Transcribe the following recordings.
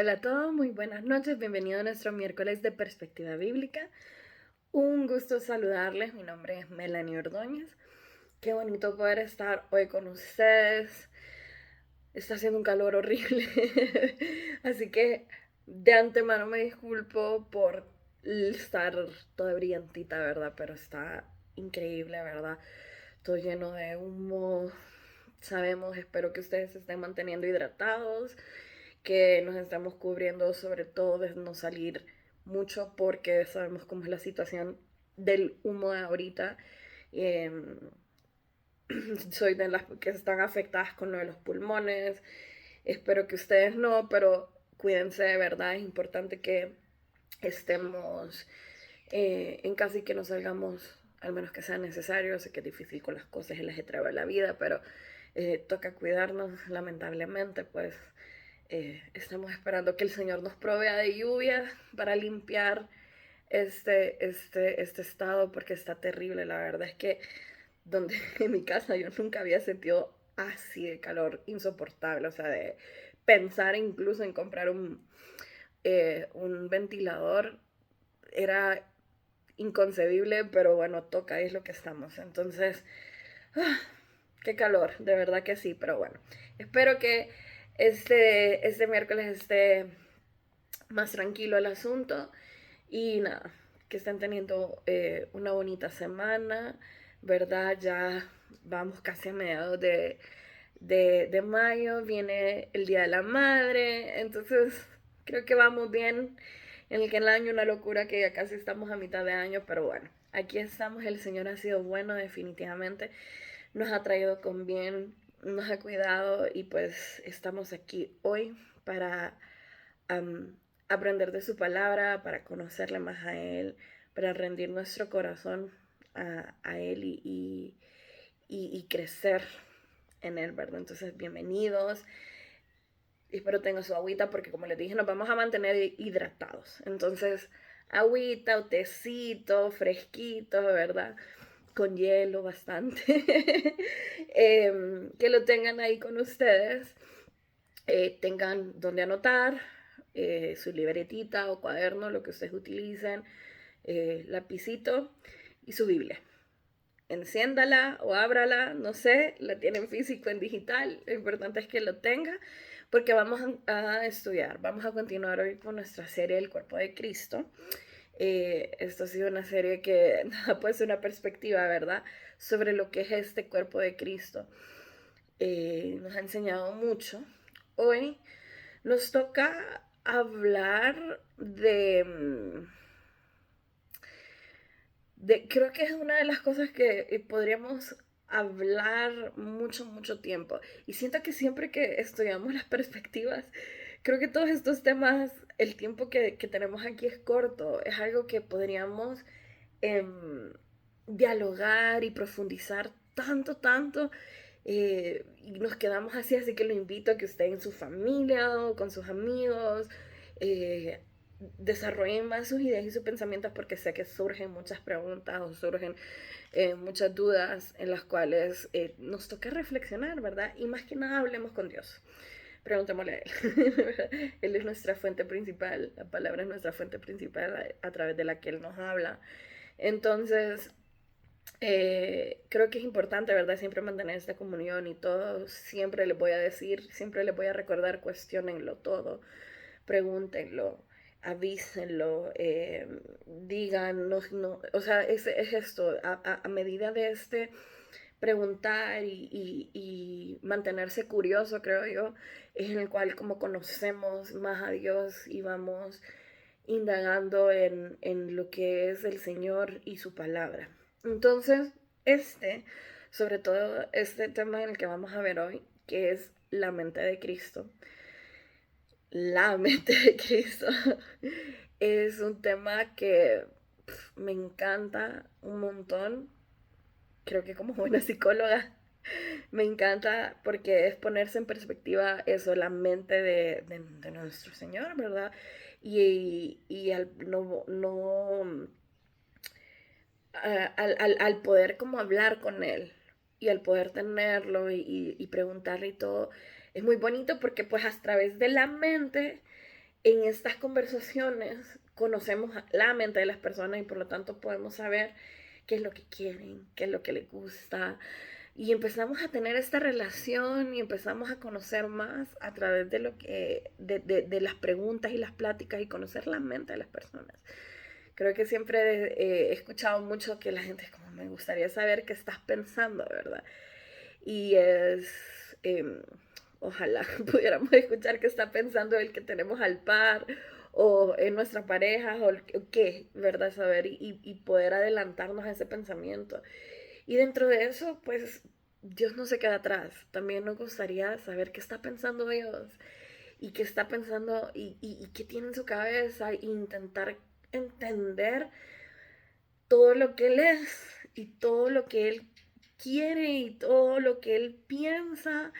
Hola a todos, muy buenas noches, bienvenido a nuestro miércoles de perspectiva bíblica. Un gusto saludarles, mi nombre es Melanie Ordóñez. Qué bonito poder estar hoy con ustedes. Está haciendo un calor horrible, así que de antemano me disculpo por estar toda brillantita, ¿verdad? Pero está increíble, ¿verdad? Todo lleno de humo. Sabemos, espero que ustedes se estén manteniendo hidratados, que nos estamos cubriendo sobre todo de no salir mucho porque sabemos cómo es la situación del humo de ahorita. Eh, Soy de las que están afectadas con lo de los pulmones. Espero que ustedes no, pero cuídense de verdad. Es importante que estemos en casa y que no salgamos, al menos que sea necesario. Sé que es difícil con las cosas y el ajetreo de la vida, pero toca cuidarnos, lamentablemente, pues estamos esperando que el Señor nos provea de lluvia para limpiar este estado, porque está terrible. La verdad es que donde en mi casa yo nunca había sentido así de calor insoportable, o sea, de pensar incluso en comprar un ventilador era inconcebible, pero bueno, toca, es lo que estamos. Entonces, ¡ah! Qué calor, de verdad que sí, pero bueno, espero que este miércoles esté más tranquilo el asunto y nada, que estén teniendo una bonita semana, ¿verdad? Ya vamos casi a mediados de mayo, viene el Día de la Madre, entonces creo que vamos bien. En el año una locura que ya casi estamos a mitad de año, pero bueno, aquí estamos, el Señor ha sido bueno definitivamente, nos ha traído con bien, nos ha cuidado y pues estamos aquí hoy para um, aprender de su palabra, para conocerle más a Él, para rendir nuestro corazón a Él y crecer en Él, ¿verdad? Entonces, bienvenidos. Espero tengan su agüita porque como les dije, nos vamos a mantener hidratados. Entonces, agüita o tecito, fresquito, ¿verdad? Con hielo bastante. Que lo tengan ahí con ustedes. Tengan donde anotar, su libretita o cuaderno, lo que ustedes utilicen, lapicito y su Biblia. Enciéndala o ábrala, no sé, la tienen físico en digital, lo importante es que lo tenga porque vamos a estudiar, vamos a continuar hoy con nuestra serie del cuerpo de Cristo. Esto ha sido una serie que da pues una perspectiva, ¿verdad?, sobre lo que es este cuerpo de Cristo. Nos ha enseñado mucho. Hoy nos toca hablar creo que es una de las cosas que podríamos hablar mucho, mucho tiempo. Y siento que siempre que estudiamos las perspectivas, creo que todos estos temas, el tiempo que tenemos aquí es corto. Es algo que podríamos em, dialogar y profundizar tanto, tanto. Y nos quedamos así, así que lo invito a que usted en su familia o con sus amigos eh, desarrollen más sus ideas y sus pensamientos porque sé que surgen muchas preguntas o surgen muchas dudas en las cuales nos toca reflexionar, ¿verdad? Y más que nada hablemos con Dios. Preguntémosle a Él. Él es nuestra fuente principal, la palabra es nuestra fuente principal a través de la que Él nos habla. Entonces, creo que es importante, ¿verdad? Siempre mantener esta comunión y todo. Siempre les voy a decir, siempre les voy a recordar, cuestionenlo todo, pregúntenlo, avísenlo, digan, no, no, o sea, es esto, a medida de preguntar y mantenerse curioso, creo yo, es en el cual como conocemos más a Dios y vamos indagando en lo que es el Señor y su palabra. Entonces, sobre todo este tema en el que vamos a ver hoy, que es la mente de Cristo, la mente de Cristo, es un tema que me encanta un montón. Creo que como buena psicóloga me encanta porque es ponerse en perspectiva eso, la mente de nuestro Señor, ¿verdad? Y al al poder como hablar con Él y al poder tenerlo y preguntarle y todo, es muy bonito porque pues a través de la mente en estas conversaciones conocemos la mente de las personas y por lo tanto podemos saber qué es lo que quieren, qué es lo que les gusta. Y empezamos a tener esta relación y empezamos a conocer más a través de lo que, de las preguntas y las pláticas y conocer la mente de las personas. Creo que siempre he escuchado mucho que la gente es como, me gustaría saber qué estás pensando, ¿verdad? Y ojalá pudiéramos escuchar qué está pensando el que tenemos al par o en nuestra pareja o qué, ¿verdad? Saber y poder adelantarnos a ese pensamiento. Y dentro de eso, pues Dios no se queda atrás. También nos gustaría saber qué está pensando Dios y qué está pensando y qué tiene en su cabeza e intentar entender todo lo que Él es y todo lo que Él quiere y todo lo que Él piensa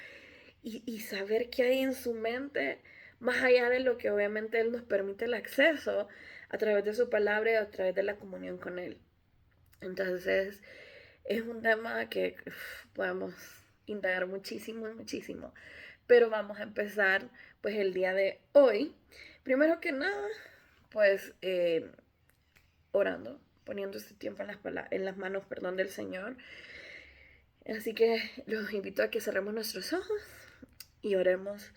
y saber qué hay en su mente, más allá de lo que obviamente Él nos permite el acceso a través de su palabra y a través de la comunión con Él. Entonces, es un tema que podemos indagar muchísimo, muchísimo. Pero vamos a empezar pues el día de hoy. Primero que nada, pues orando, poniendo este tiempo en las manos, perdón, del Señor. Así que los invito a que cerremos nuestros ojos y oremos.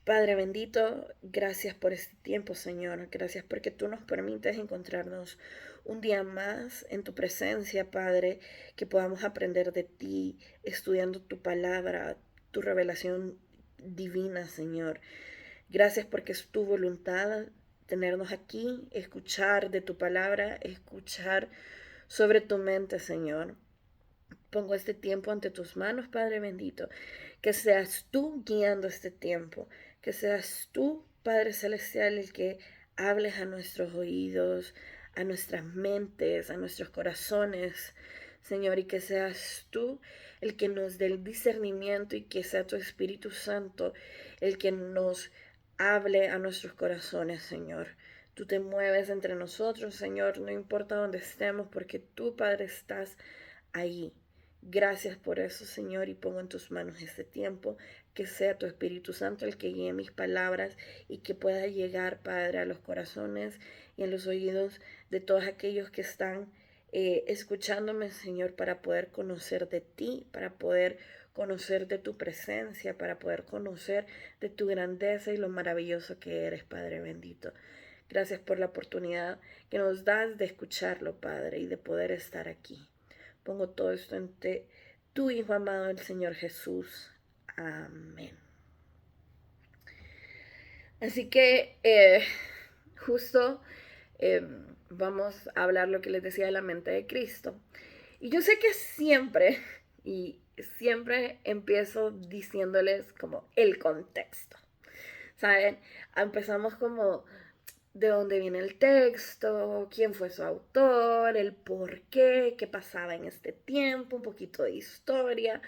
Padre bendito, gracias por este tiempo, Señor. Gracias porque tú nos permites encontrarnos un día más en tu presencia, Padre, que podamos aprender de ti, estudiando tu palabra, tu revelación divina, Señor. Gracias porque es tu voluntad tenernos aquí, escuchar de tu palabra, escuchar sobre tu mente, Señor. Pongo este tiempo ante tus manos, Padre bendito. Que seas tú guiando este tiempo. Que seas tú, Padre celestial, el que hables a nuestros oídos, a nuestras mentes, a nuestros corazones, Señor. Y que seas tú el que nos dé el discernimiento y que sea tu Espíritu Santo el que nos hable a nuestros corazones, Señor. Tú te mueves entre nosotros, Señor, no importa dónde estemos, porque tú, Padre, estás ahí. Gracias por eso, Señor, y pongo en tus manos este tiempo, que sea tu Espíritu Santo el que guíe mis palabras y que pueda llegar, Padre, a los corazones y en los oídos de todos aquellos que están escuchándome, Señor, para poder conocer de ti, para poder conocer de tu presencia, para poder conocer de tu grandeza y lo maravilloso que eres, Padre bendito. Gracias por la oportunidad que nos das de escucharlo, Padre, y de poder estar aquí. Pongo todo esto ante tu Hijo amado, el Señor Jesús. Amén. Así que justo vamos a hablar lo que les decía de la mente de Cristo. Y yo sé que siempre, y siempre empiezo diciéndoles como el contexto. ¿Saben? Empezamos como de dónde viene el texto, quién fue su autor, el por qué, qué pasaba en este tiempo, un poquito de historia.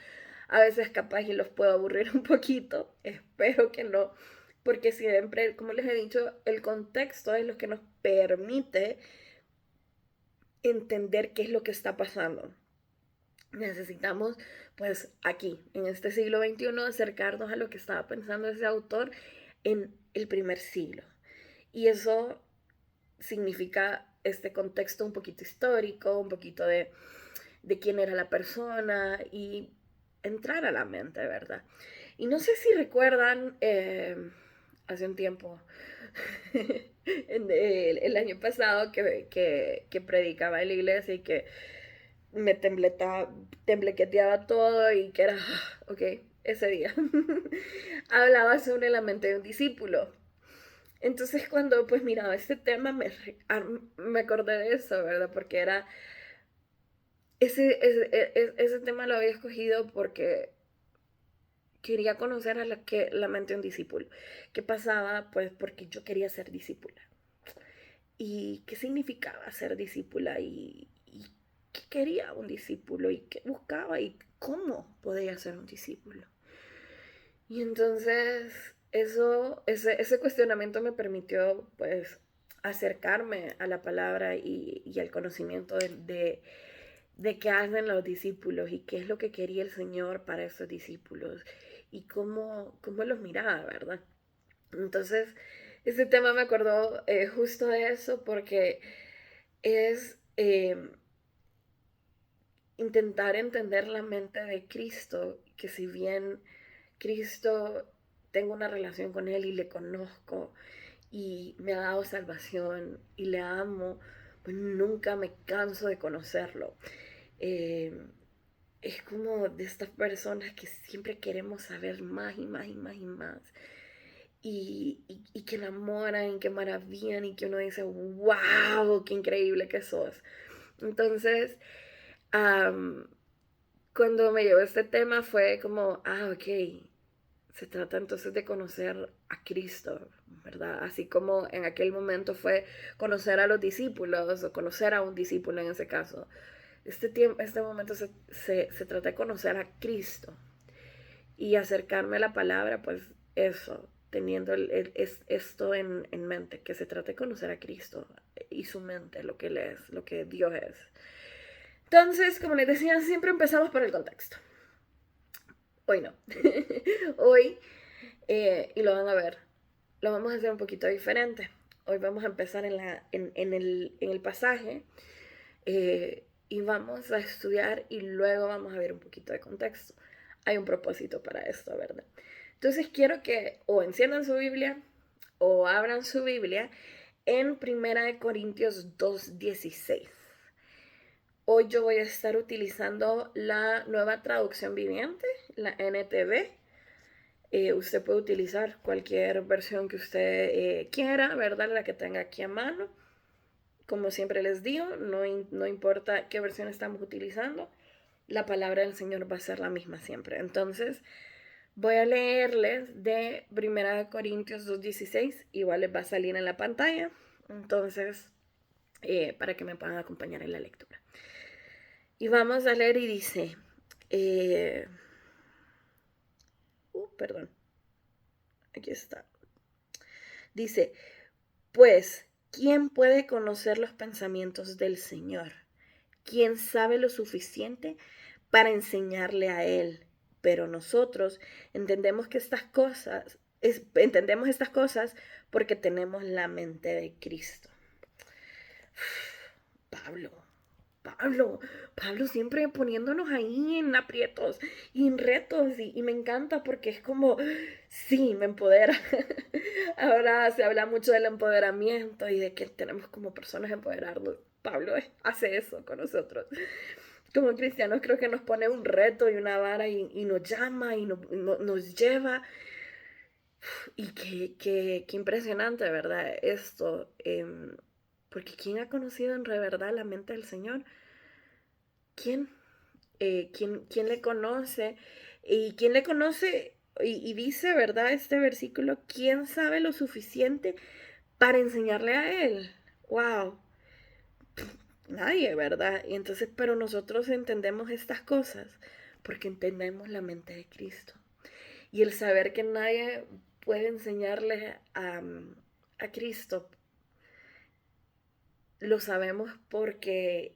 A veces capaz y los puedo aburrir un poquito, espero que no, porque siempre, como les he dicho, el contexto es lo que nos permite entender qué es lo que está pasando. Necesitamos, pues aquí, en este siglo XXI, acercarnos a lo que estaba pensando ese autor en el primer siglo. Y eso significa este contexto un poquito histórico, un poquito de quién era la persona y entrar a la mente, ¿verdad? Y no sé si recuerdan, hace un tiempo, el año pasado que predicaba en la iglesia y que me temblequeteaba todo y que era, ok, ese día, hablaba sobre la mente de un discípulo. Entonces cuando pues miraba este tema me acordé de eso, ¿verdad? Porque era, ese tema lo había escogido porque quería conocer a la mente de un discípulo. ¿Qué pasaba? Pues porque yo quería ser discípula. ¿Y qué significaba ser discípula? ¿Y qué quería un discípulo? ¿Y qué buscaba? ¿Y cómo podía ser un discípulo? Y entonces ese cuestionamiento me permitió pues acercarme a la palabra y al conocimiento de qué hacen los discípulos y qué es lo que quería el Señor para esos discípulos y cómo los miraba, ¿verdad? Entonces Este tema me acordó justo de eso porque es intentar entender la mente de Cristo, que si bien Cristo tengo una relación con Él y le conozco y me ha dado salvación y le amo, pues nunca me canso de conocerlo. Eh, es como de estas personas que siempre queremos saber más y más y más y más. Y que enamoran, que maravillan y que uno dice, wow, qué increíble que sos. Entonces, um, cuando me llevó este tema fue como, ok, se trata entonces de conocer a Cristo, ¿verdad? Así como en aquel momento fue conocer a los discípulos o conocer a un discípulo en ese caso. Este momento se trata de conocer a Cristo y acercarme a la palabra, pues eso, teniendo esto en mente, que se trata de conocer a Cristo y su mente, lo que Él es, lo que Dios es. Entonces, como les decía, siempre empezamos por el contexto. Hoy no. Hoy, y lo van a ver, lo vamos a hacer un poquito diferente. Hoy vamos a empezar en el pasaje y vamos a estudiar y luego vamos a ver un poquito de contexto. Hay un propósito para esto, ¿verdad? Entonces quiero que o enciendan su Biblia o abran su Biblia en 1 Corintios 2:16. Hoy yo voy a estar utilizando la nueva traducción viviente, la NTV. Usted puede utilizar cualquier versión que usted quiera, ¿verdad? La que tenga aquí a mano. Como siempre les digo, no importa qué versión estamos utilizando, la palabra del Señor va a ser la misma siempre. Entonces, voy a leerles de 1 Corintios 2:16, igual les va a salir en la pantalla. Entonces, para que me puedan acompañar en la lectura. Y vamos a leer y dice, perdón, aquí está. Dice, pues, ¿quién puede conocer los pensamientos del Señor? ¿Quién sabe lo suficiente para enseñarle a Él? Pero nosotros entendemos entendemos estas cosas porque tenemos la mente de Cristo. Pablo, Pablo, Pablo siempre poniéndonos ahí en aprietos y en retos y me encanta porque es como, sí, me empodera. Ahora se habla mucho del empoderamiento y de que tenemos como personas empoderarnos. Pablo hace eso con nosotros. Como cristianos creo que nos pone un reto y una vara y nos llama y nos lleva. Y qué impresionante, ¿verdad? Esto. Porque ¿quién ha conocido en verdad la mente del Señor? ¿Quién? ¿Quién le conoce? ¿Y quién le conoce? Y dice, ¿verdad? Este versículo, ¿quién sabe lo suficiente para enseñarle a Él? ¡Wow! Nadie, ¿verdad? Y entonces, pero nosotros entendemos estas cosas porque entendemos la mente de Cristo. Y el saber que nadie puede enseñarle a Cristo, lo sabemos porque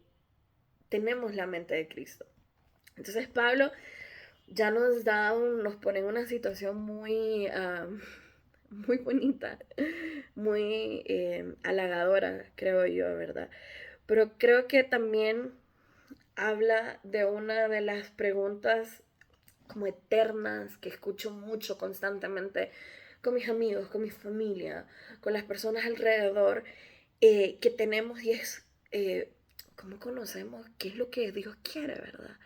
tenemos la mente de Cristo. Entonces Pablo ya nos pone en una situación muy, muy bonita, muy halagadora, creo yo, ¿verdad? Pero creo que también habla de una de las preguntas como eternas que escucho mucho constantemente con mis amigos, con mi familia, con las personas alrededor que tenemos y es cómo conocemos qué es lo que Dios quiere, ¿verdad?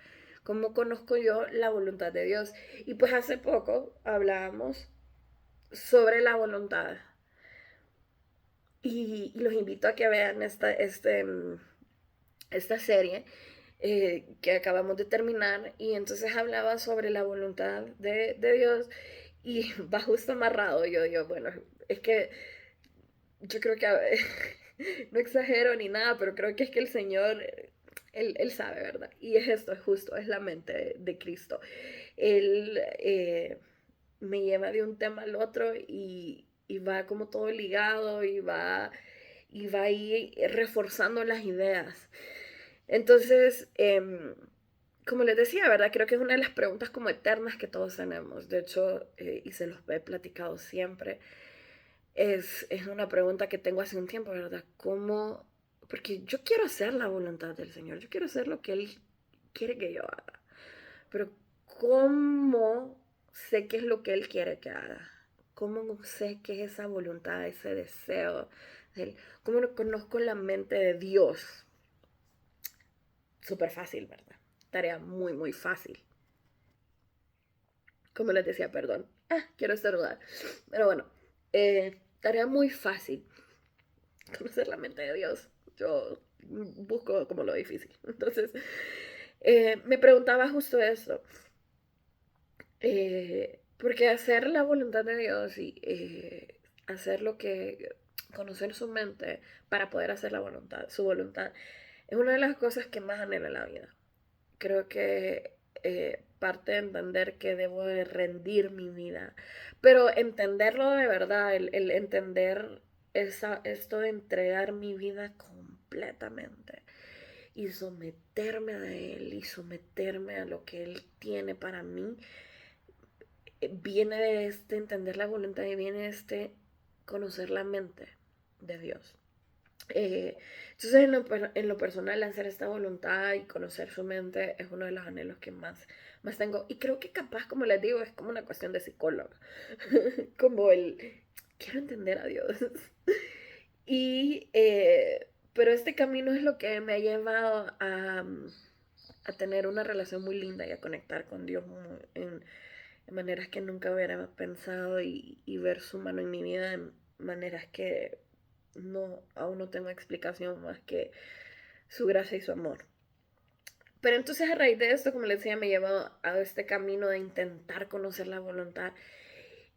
¿Cómo conozco yo la voluntad de Dios? Y pues hace poco hablábamos sobre la voluntad y los invito a que vean esta serie que acabamos de terminar y entonces hablaba sobre la voluntad de Dios y va justo amarrado. Yo, bueno, es que yo creo que no exagero ni nada, pero creo que es que el Señor, él sabe, ¿verdad? Y es esto, es justo, es la mente de Cristo. Él me lleva de un tema al otro y va como todo ligado y va ahí reforzando las ideas. Entonces, como les decía, ¿verdad? Creo que es una de las preguntas como eternas que todos tenemos. De hecho, y se los he platicado siempre, es una pregunta que tengo hace un tiempo, ¿verdad? ¿Cómo? Porque yo quiero hacer la voluntad del Señor, yo quiero hacer lo que Él quiere que yo haga, pero ¿cómo sé qué es lo que Él quiere que haga? ¿Cómo sé qué es esa voluntad, ese deseo de Él? ¿Cómo no conozco la mente de Dios? Súper fácil, ¿verdad? Tarea muy, muy fácil. Como les decía, perdón. Quiero estornudar. Pero bueno, tarea muy fácil. Conocer la mente de Dios. Yo busco como lo difícil. Entonces, me preguntaba justo eso. Porque hacer la voluntad de Dios y hacer lo que, conocer su mente para poder hacer la voluntad, su voluntad, es una de las cosas que más anhelo en la vida. Creo que parte de entender que debo de rendir mi vida, pero entenderlo de verdad, el entender esto de entregar mi vida completamente y someterme a Él y someterme a lo que Él tiene para mí, viene de entender la voluntad y viene de conocer la mente de Dios. Entonces, en lo personal, hacer esta voluntad y conocer su mente es uno de los anhelos que más tengo. Y creo que capaz, como les digo, es como una cuestión de psicólogo. Como quiero entender a Dios. Y, pero este camino es lo que me ha llevado a tener una relación muy linda y a conectar con Dios en maneras que nunca hubiera pensado y ver su mano en mi vida en maneras que aún no tengo explicación más que su gracia y su amor. Pero entonces a raíz de esto, como les decía, me llevó a este camino de intentar conocer la voluntad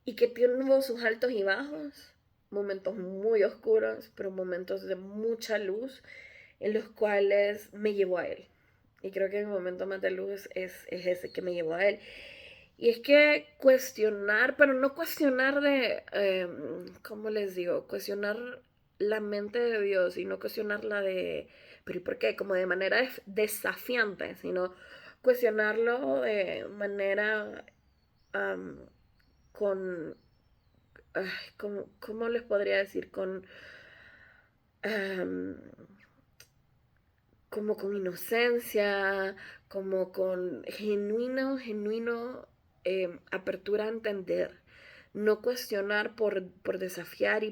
y que tuvo sus altos y bajos, momentos muy oscuros, pero momentos de mucha luz en los cuales me llevó a Él. Y creo que mi momento más de luz es ese que me llevó a Él. Y es que cuestionar, pero no cuestionar ¿cómo les digo? Cuestionar la mente de Dios y no cuestionarla pero ¿y por qué? Como de manera desafiante, sino cuestionarlo de manera um, con, ¿cómo les podría decir? Um, como con inocencia, como con genuino apertura a entender, no cuestionar por desafiar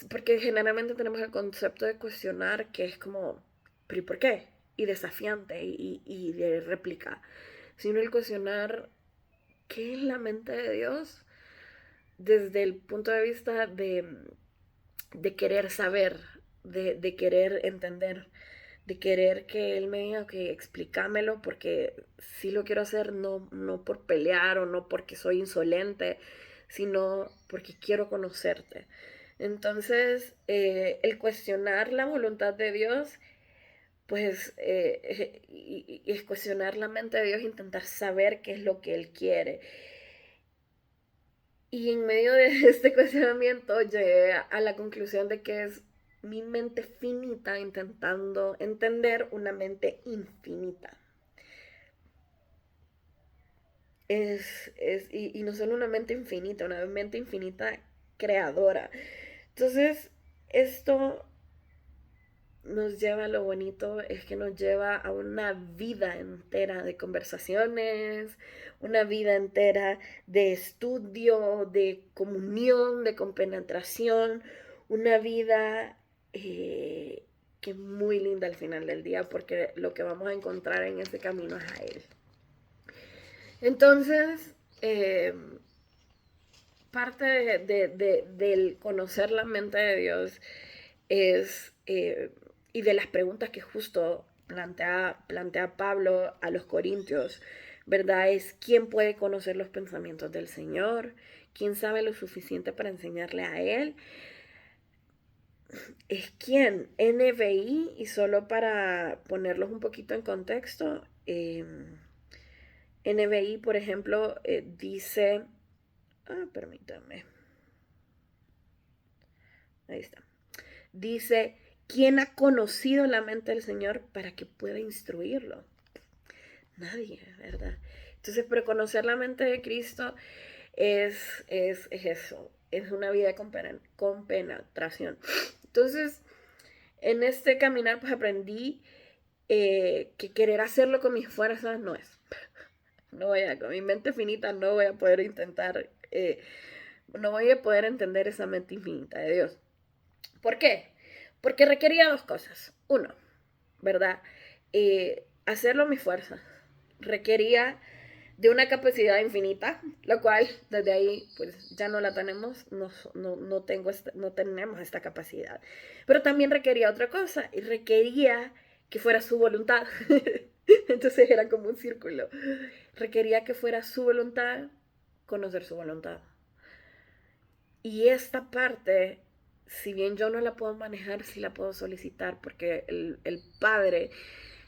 porque generalmente tenemos el concepto de cuestionar que es como, pero ¿y por qué? Y desafiante y de réplica, sino el cuestionar qué es la mente de Dios desde el punto de vista de querer saber, de querer entender, de querer que él me diga que explícamelo porque sí lo quiero hacer, no por pelear o no porque soy insolente, sino porque quiero conocerte. Entonces, el cuestionar la voluntad de Dios, pues, y es cuestionar la mente de Dios, intentar saber qué es lo que Él quiere. Y en medio de este cuestionamiento llegué a la conclusión de que es mi mente finita intentando entender una mente infinita. Y no solo una mente infinita, una mente infinita creadora. Entonces, esto nos lleva a lo bonito, es que nos lleva a una vida entera de conversaciones, una vida entera de estudio, de comunión, de compenetración, una vida que es muy linda al final del día porque lo que vamos a encontrar en ese camino es a Él. Entonces, parte del conocer la mente de Dios es, y de las preguntas que justo plantea Pablo a los corintios, ¿verdad? Es quién puede conocer los pensamientos del Señor, quién sabe lo suficiente para enseñarle a Él, es quién, NBI, y solo para ponerlos un poquito en contexto, NBI, por ejemplo, dice, permítame, ahí está. Dice, ¿quién ha conocido la mente del Señor para que pueda instruirlo? Nadie, ¿verdad? Entonces, pero conocer la mente de Cristo es eso, es una vida de compenetración. Entonces, en este caminar pues aprendí que querer hacerlo con mis fuerzas no es. No voy a, con mi mente finita no voy a poder intentar, no voy a poder entender esa mente infinita de Dios. ¿Por qué? Porque requería dos cosas. Uno, ¿verdad? Hacerlo a mi fuerza. Requería de una capacidad infinita, lo cual desde ahí pues ya no la tenemos, no tenemos esta capacidad. Pero también requería otra cosa, y requería que fuera su voluntad. Entonces era como un círculo. Requería que fuera su voluntad, conocer su voluntad. Y esta parte, si bien yo no la puedo manejar, sí la puedo solicitar, porque el Padre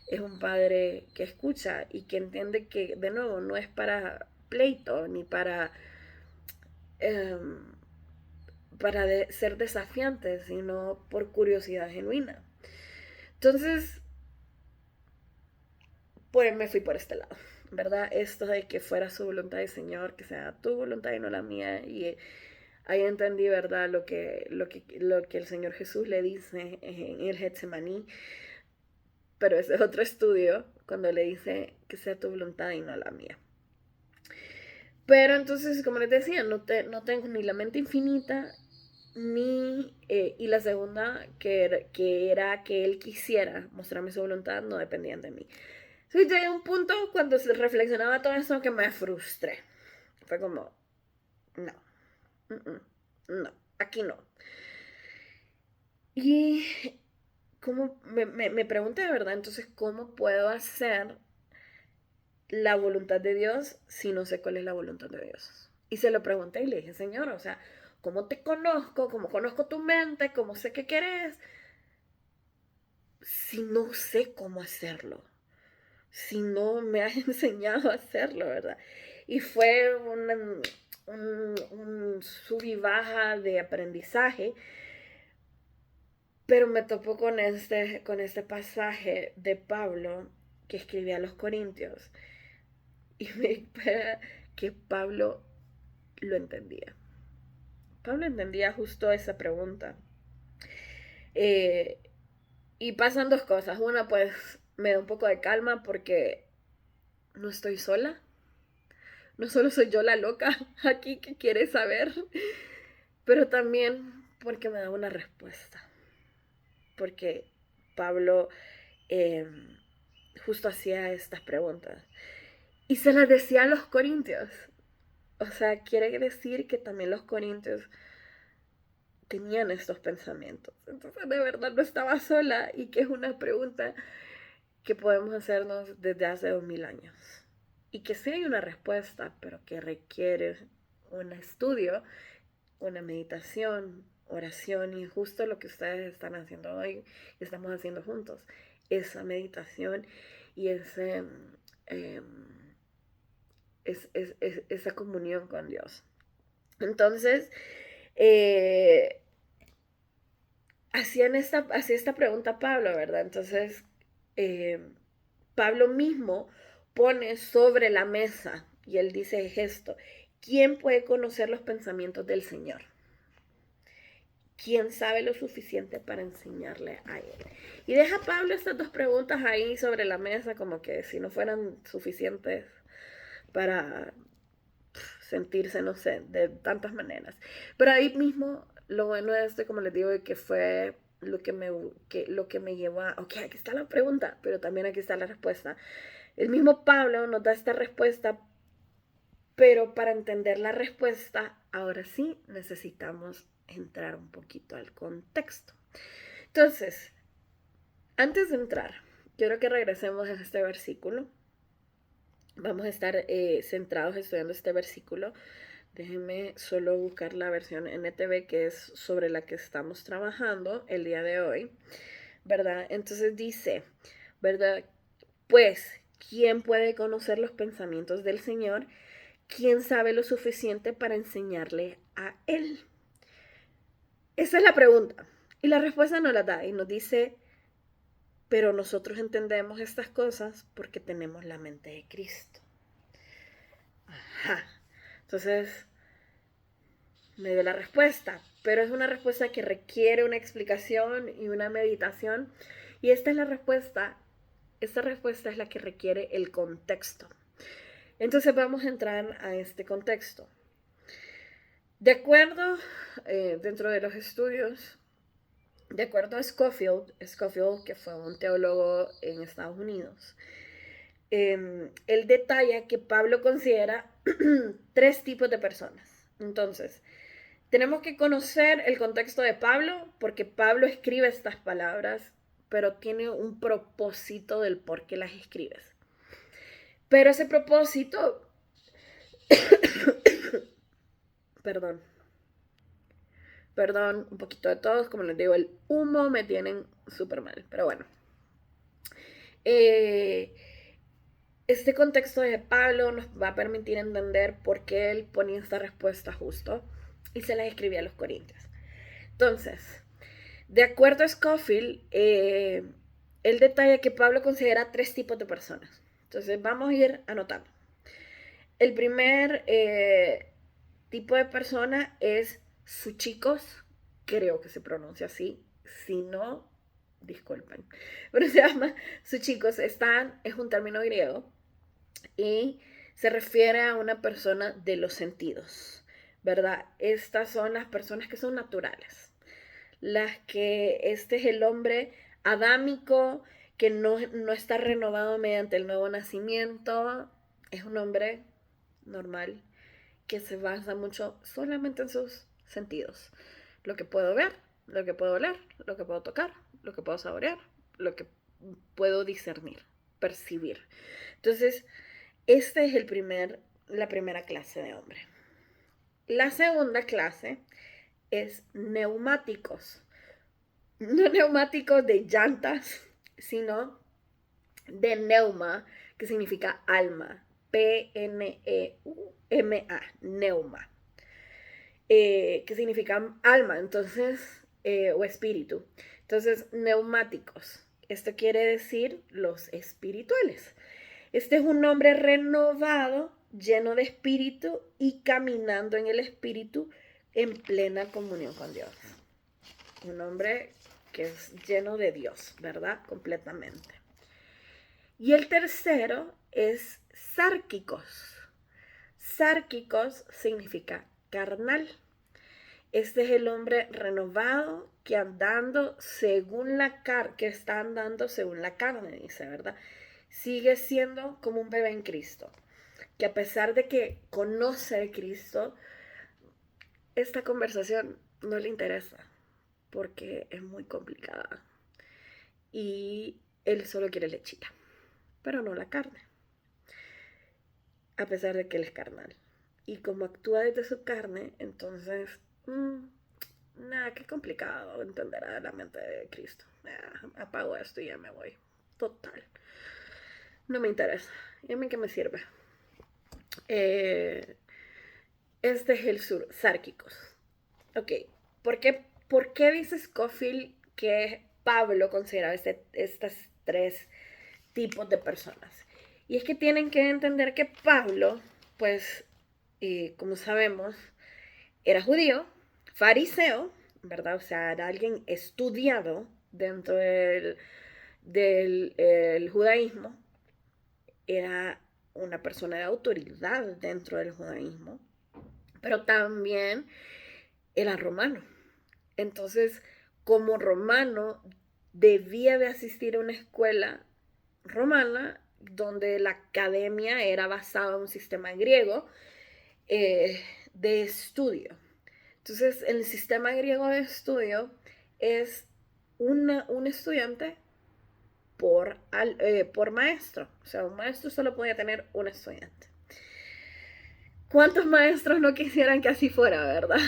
es un Padre que escucha y que entiende que, de nuevo, no es para pleito ni eh, ser desafiante, sino por curiosidad genuina. Entonces, pues me fui por este lado, ¿verdad? Esto de que fuera su voluntad del Señor, que sea tu voluntad y no la mía, y ahí entendí, ¿verdad? Lo que el Señor Jesús le dice en el Getsemaní, pero ese es otro estudio, cuando le dice que sea tu voluntad y no la mía. Pero entonces, como les decía, no tengo ni la mente infinita, ni, y la segunda, que era que él quisiera mostrarme su voluntad, no dependían de mí. Entonces llegué a un punto cuando se reflexionaba todo eso que me frustré. Fue como, no, no, aquí no. Y como me pregunté, de verdad, entonces, ¿cómo puedo hacer la voluntad de Dios si no sé cuál es la voluntad de Dios? Y se lo pregunté y le dije, Señor, o sea, ¿cómo te conozco? ¿Cómo conozco tu mente? ¿Cómo sé qué querés? Si no sé cómo hacerlo, si no me has enseñado a hacerlo, ¿verdad? Y fue un sub y baja de aprendizaje, pero me topó con este pasaje de Pablo que escribía a los Corintios, y me di cuenta que Pablo lo entendía. Pablo entendía justo esa pregunta. Eh, y pasan dos cosas. Una, pues me da un poco de calma porque no estoy sola. No solo soy yo la loca aquí que quiere saber, pero también porque me da una respuesta. Porque Pablo eh, justo hacía estas preguntas. Y se las decía a los corintios. O sea, quiere decir que también los corintios tenían estos pensamientos. Entonces, de verdad no estaba sola, y que es una pregunta que podemos hacernos desde hace 2000 años. Y que sí hay una respuesta, pero que requiere un estudio, una meditación, oración, y justo lo que ustedes están haciendo hoy, estamos haciendo juntos, esa meditación y eh, esa comunión con Dios. Entonces, eh, hacía esta pregunta Pablo, ¿verdad? Entonces, eh, Pablo mismo pone sobre la mesa, y él dice esto: ¿quién puede conocer los pensamientos del Señor? ¿Quién sabe lo suficiente para enseñarle a él? Y deja Pablo estas dos preguntas ahí sobre la mesa, como que si no fueran suficientes para sentirse, no sé, de tantas maneras. Pero ahí mismo, lo bueno de esto, como les digo, que fue lo que me llevó a, ok, aquí está la pregunta, pero también aquí está la respuesta. El mismo Pablo nos da esta respuesta, pero para entender la respuesta, ahora sí necesitamos entrar un poquito al contexto. Entonces, antes de entrar, quiero que regresemos a este versículo. Vamos a estar centrados estudiando este versículo. Déjenme solo buscar la versión NTV, que es sobre la que estamos trabajando el día de hoy, ¿verdad? Entonces dice, ¿verdad? Pues, ¿quién puede conocer los pensamientos del Señor? ¿Quién sabe lo suficiente para enseñarle a Él? Esa es la pregunta. Y la respuesta nos la da y nos dice, pero nosotros entendemos estas cosas porque tenemos la mente de Cristo. Ajá. Entonces, me dio la respuesta, pero es una respuesta que requiere una explicación y una meditación. Y esta es la respuesta, esta respuesta es la que requiere el contexto. Entonces vamos a entrar a este contexto. De acuerdo, dentro de los estudios, de acuerdo a Scofield, que fue un teólogo en Estados Unidos, él detalla que Pablo considera tres tipos de personas. Entonces, tenemos que conocer el contexto de Pablo, porque Pablo escribe estas palabras, pero tiene un propósito del por qué las escribes. Pero ese propósito, perdón, un poquito de todos, como les digo, el humo me tienen súper mal, pero bueno. Este contexto de Pablo nos va a permitir entender por qué él ponía esta respuesta justo y se las escribía a los corintios. Entonces, de acuerdo a Scofield, él detalla que Pablo considera tres tipos de personas. Entonces, vamos a ir anotando. El primer tipo de persona es suchicos, creo que se pronuncia así, si no, disculpen, pero se llama suchicos, es un término griego y se refiere a una persona de los sentidos, ¿verdad? Estas son las personas que son naturales, las que este es el hombre adámico que no está renovado mediante el nuevo nacimiento, es un hombre normal que se basa mucho solamente en sus sentidos. Lo que puedo ver, lo que puedo oler, lo que puedo tocar, lo que puedo saborear, lo que puedo discernir, percibir. Entonces, esta es la primera clase de hombre. La segunda clase es neumáticos. No neumáticos de llantas, sino de neuma, que significa alma. P-N-E-U-M-A, neuma. Que significa alma, entonces, o espíritu. Entonces, neumáticos. Esto quiere decir los espirituales. Este es un hombre renovado, lleno de espíritu y caminando en el espíritu en plena comunión con Dios. Un hombre que es lleno de Dios, ¿verdad? Completamente. Y el tercero es sárquicos. Sárquicos significa carnal. Este es el hombre renovado que andando según que está andando según la carne, dice, ¿verdad? Sigue siendo como un bebé en Cristo, que a pesar de que conoce a Cristo, esta conversación no le interesa porque es muy complicada y él solo quiere lechita, pero no la carne, a pesar de que él es carnal. Y como actúa desde su carne, entonces, nada, qué complicado entender a la mente de Cristo. Apago esto y ya me voy. Total. No me interesa. ¿Y a mí qué me sirve? Este es el sárquicos. Ok, ¿por qué dice Scofield que Pablo consideraba estas tres tipos de personas? Y es que tienen que entender que Pablo, pues, como sabemos, era judío, fariseo, ¿verdad? O sea, era alguien estudiado dentro del judaísmo, era una persona de autoridad dentro del judaísmo, pero también era romano. Entonces, como romano, debía de asistir a una escuela romana donde la academia era basada en un sistema griego de estudio. Entonces, el sistema griego de estudio es un estudiante por maestro. O sea, un maestro solo podía tener un estudiante. ¿Cuántos maestros no quisieran que así fuera, verdad?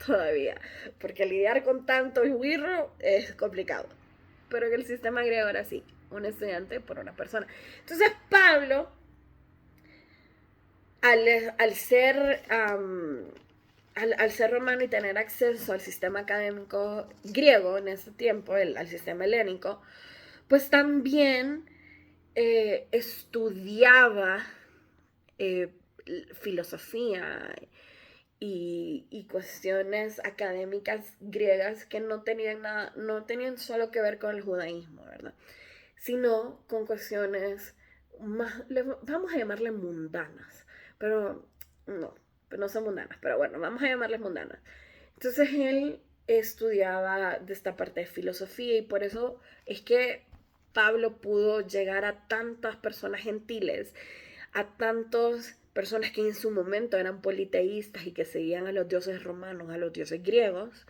Todavía. Porque lidiar con tanto esguirro es complicado. Pero en el sistema griego era así. Un estudiante por una persona. Entonces Pablo, al ser romano y tener acceso al sistema académico griego en ese tiempo, al sistema helénico, pues también estudiaba filosofía y cuestiones académicas griegas que no tenían nada, no tenían solo que ver con el judaísmo, ¿verdad? Sino con cuestiones más, vamos a llamarle mundanas, pero no son mundanas, pero bueno, vamos a llamarles mundanas. Entonces él estudiaba de esta parte de filosofía y por eso es que Pablo pudo llegar a tantas personas gentiles, a tantas personas que en su momento eran politeístas y que seguían a los dioses romanos, a los dioses griegos,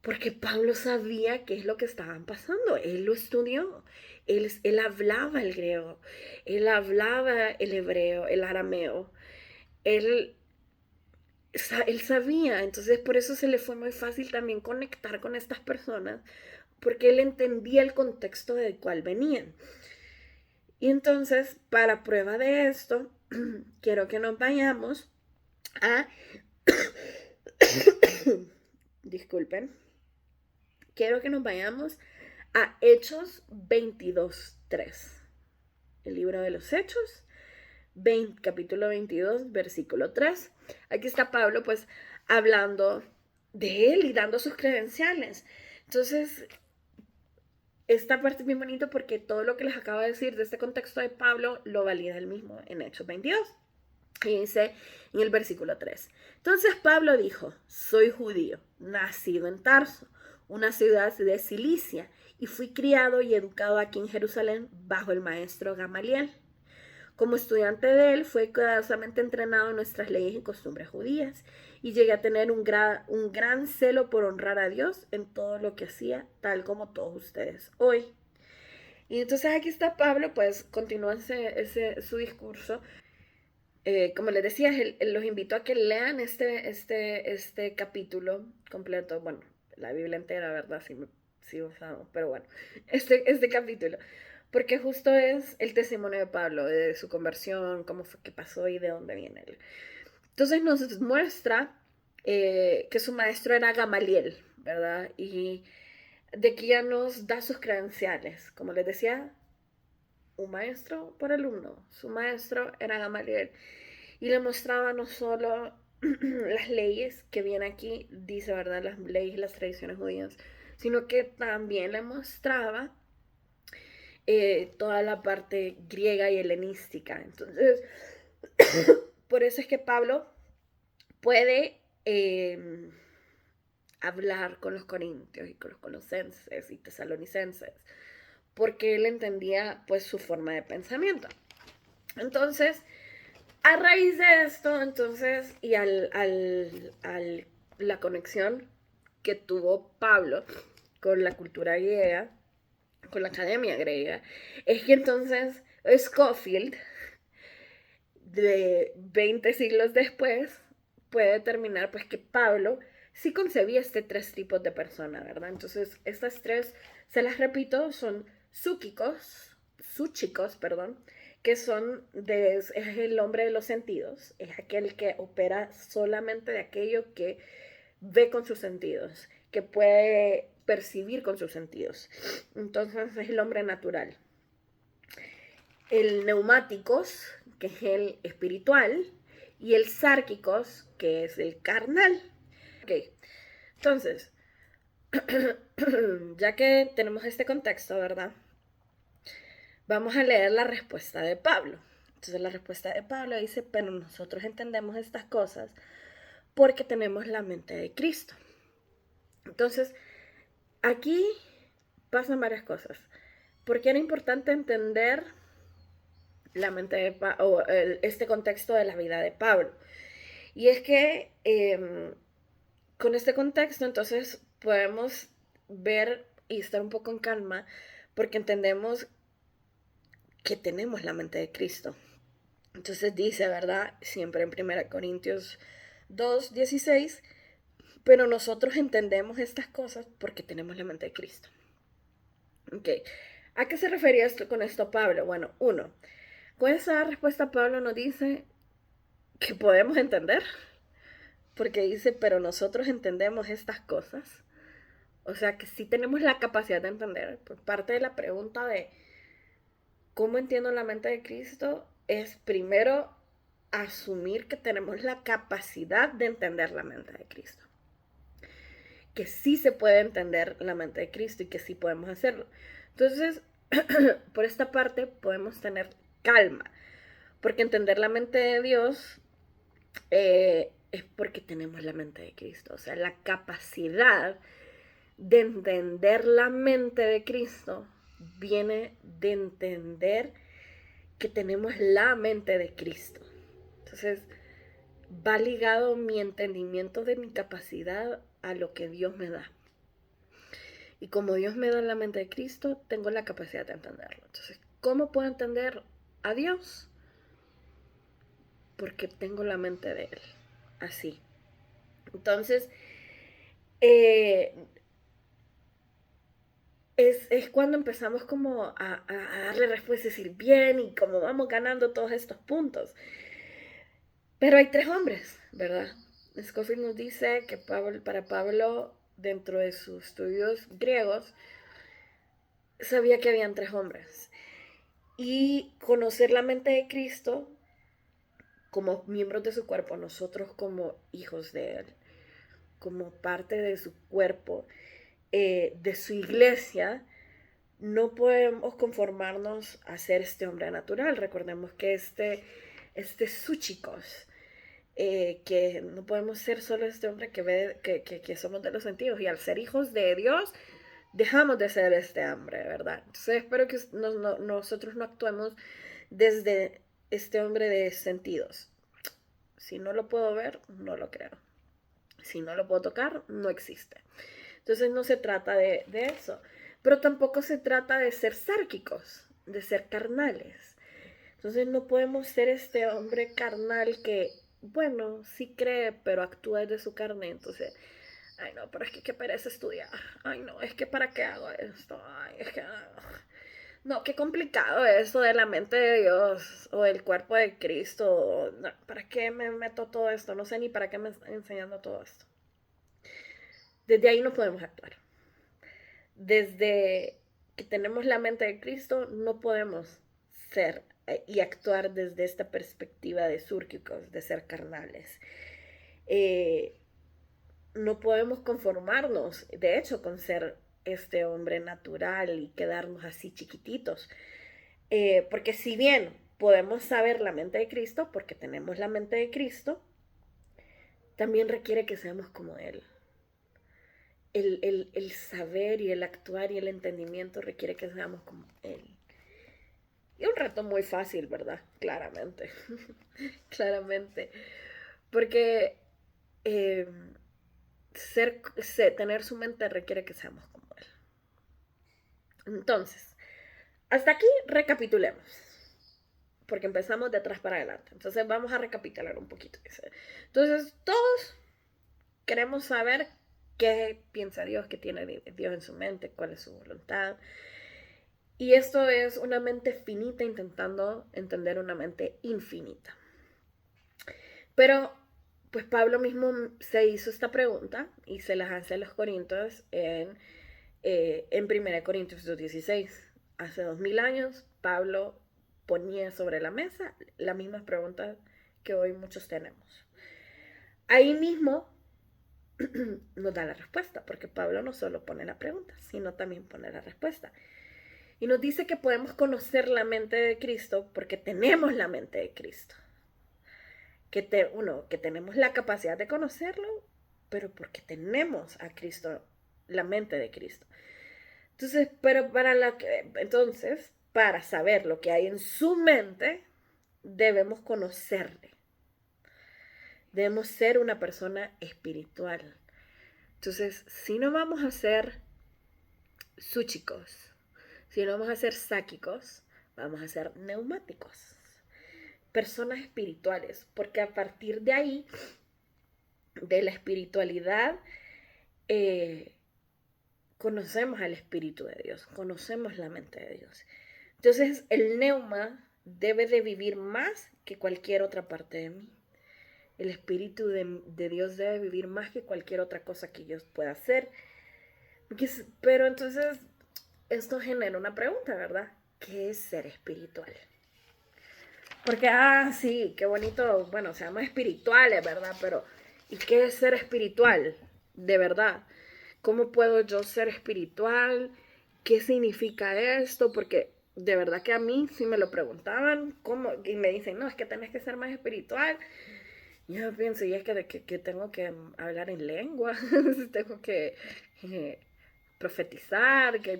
porque Pablo sabía qué es lo que estaban pasando. Él lo estudió. Él hablaba el griego. Él hablaba el hebreo, el arameo. Él, él sabía. Entonces por eso se le fue muy fácil también conectar con estas personas. Porque él entendía el contexto del cual venían. Y entonces, para prueba de esto, quiero que nos vayamos a... Disculpen. Quiero que nos vayamos a Hechos 22:3. El libro de los Hechos, capítulo 22, versículo 3. Aquí está Pablo pues hablando de él y dando sus credenciales. Entonces, esta parte es bien bonito porque todo lo que les acabo de decir de este contexto de Pablo lo valida él mismo en Hechos 22. Y dice en el versículo 3. Entonces Pablo dijo, soy judío, nacido en Tarso, una ciudad de Cilicia, y fui criado y educado aquí en Jerusalén bajo el maestro Gamaliel. Como estudiante de él, fue cuidadosamente entrenado en nuestras leyes y costumbres judías, y llegué a tener un gran celo por honrar a Dios en todo lo que hacía, tal como todos ustedes hoy. Y entonces aquí está Pablo, pues continúa su discurso. Como les decía, él los invito a que lean este capítulo completo, bueno, la Biblia entera, ¿verdad? Sí, pero bueno, este capítulo, porque justo es el testimonio de Pablo, de su conversión, cómo fue que pasó y de dónde viene él. Entonces nos muestra que su maestro era Gamaliel, ¿verdad? Y de que ya nos da sus credenciales, como les decía, un maestro por alumno, su maestro era Gamaliel. Y le mostraba no solo las leyes que viene aquí, dice, ¿verdad? Las leyes y las tradiciones judías, sino que también le mostraba toda la parte griega y helenística. Entonces, por eso es que Pablo puede hablar con los corintios y con los colosenses y tesalonicenses, porque él entendía pues su forma de pensamiento. Entonces, a raíz de esto, entonces, y la conexión que tuvo Pablo con la cultura griega, con la academia griega, es que entonces Scofield, de 20 siglos después, puede determinar pues que Pablo sí concebía tres tipos de personas, ¿verdad? Entonces, estas tres, se las repito, son súchicos, perdón, que es el hombre de los sentidos, es aquel que opera solamente de aquello que ve con sus sentidos, que puede percibir con sus sentidos. Entonces es el hombre natural. El neumáticos, que es el espiritual, y el sárquicos, que es el carnal. Ok, entonces, ya que tenemos este contexto, ¿verdad? Vamos a leer la respuesta de Pablo. Entonces la respuesta de Pablo dice, pero nosotros entendemos estas cosas porque tenemos la mente de Cristo. Entonces, aquí pasan varias cosas. Porque era importante entender la mente de este contexto de la vida de Pablo. Y es que con este contexto, entonces, podemos ver y estar un poco en calma porque entendemos que tenemos la mente de Cristo. Entonces dice, ¿verdad? Siempre en 1 Corintios 2:16, pero nosotros entendemos estas cosas porque tenemos la mente de Cristo. Ok, ¿a qué se refería esto con esto Pablo? Bueno, uno, con esa respuesta Pablo nos dice que podemos entender, porque dice, pero nosotros entendemos estas cosas. O sea que sí tenemos la capacidad de entender. Por parte de la pregunta de cómo entiendo la mente de Cristo, es primero asumir que tenemos la capacidad de entender la mente de Cristo. Que sí se puede entender la mente de Cristo y que sí podemos hacerlo. Entonces, por esta parte podemos tener calma, porque entender la mente de Dios es porque tenemos la mente de Cristo. O sea, la capacidad de entender la mente de Cristo viene de entender que tenemos la mente de Cristo. Entonces, va ligado mi entendimiento de mi capacidad a lo que Dios me da. Y como Dios me da la mente de Cristo, tengo la capacidad de entenderlo. Entonces, ¿cómo puedo entender a Dios? Porque tengo la mente de Él. Así. Entonces, eh, es cuando empezamos como a darle respuesta y decir bien y como vamos ganando todos estos puntos. Pero hay tres hombres, ¿verdad? Scofield nos dice que para Pablo, dentro de sus estudios griegos, sabía que habían tres hombres. Y conocer la mente de Cristo como miembros de su cuerpo, nosotros como hijos de Él, como parte de su cuerpo, de su iglesia, no podemos conformarnos a ser este hombre natural. Recordemos que este Súchicos, que no podemos ser solo este hombre que ve que somos de los sentidos, y al ser hijos de Dios dejamos de ser este hombre, ¿verdad? Entonces espero que nosotros no actuemos desde este hombre de sentidos. Si no lo puedo ver, no lo creo. Si no lo puedo tocar, no existe. Entonces no se trata de eso, pero tampoco se trata de ser sárquicos, de ser carnales. Entonces no podemos ser este hombre carnal que, bueno, sí cree, pero actúa desde su carne. Entonces, ay no, pero es que qué pereza estudiar. Ay no, es que para qué hago esto. Ay, es que... No, qué complicado eso de la mente de Dios o del cuerpo de Cristo. No, ¿para qué me meto todo esto? No sé ni para qué me están enseñando todo esto. Desde ahí no podemos actuar. Desde que tenemos la mente de Cristo, no podemos ser y actuar desde esta perspectiva de súrquicos, de ser carnales. No podemos conformarnos, de hecho, con ser este hombre natural y quedarnos así chiquititos. Porque si bien podemos saber la mente de Cristo, porque tenemos la mente de Cristo, también requiere que seamos como Él. El saber y el actuar y el entendimiento requiere que seamos como Él. Y un reto muy fácil, ¿verdad? Claramente. Claramente. Porque eh, tener su mente requiere que seamos como Él. Entonces, hasta aquí recapitulemos. Porque empezamos de atrás para adelante. Entonces vamos a recapitular un poquito. Entonces, todos queremos saber qué piensa Dios, qué tiene Dios en su mente, cuál es su voluntad. Y esto es una mente finita intentando entender una mente infinita. Pero, pues Pablo mismo se hizo esta pregunta y se las hace a los corintios en 1 Corintios 2:16. Hace 2000 años, Pablo ponía sobre la mesa las mismas preguntas que hoy muchos tenemos. Ahí mismo nos da la respuesta, porque Pablo no solo pone la pregunta, sino también pone la respuesta. Y nos dice que podemos conocer la mente de Cristo porque tenemos la mente de Cristo. Que tenemos la capacidad de conocerlo, pero porque tenemos a Cristo, la mente de Cristo. Entonces, entonces, para saber lo que hay en su mente, debemos conocerle. Debemos ser una persona espiritual. Entonces, si no vamos a ser súchicos, si no vamos a ser sáquicos, vamos a ser neumáticos. Personas espirituales, porque a partir de ahí, de la espiritualidad, conocemos al Espíritu de Dios, conocemos la mente de Dios. Entonces, el neuma debe de vivir más que cualquier otra parte de mí. El Espíritu de Dios debe vivir más que cualquier otra cosa que yo pueda hacer. Pero entonces, esto genera una pregunta, ¿verdad? ¿Qué es ser espiritual? Porque, sí, qué bonito, bueno, se llama espirituales, ¿verdad? Pero, ¿y qué es ser espiritual? De verdad. ¿Cómo puedo yo ser espiritual? ¿Qué significa esto? Porque de verdad que a mí, si me lo preguntaban, ¿cómo? Y me dicen, no, es que tenés que ser más espiritual. Yo pienso, y es que tengo que hablar en lengua, tengo que eh, profetizar, que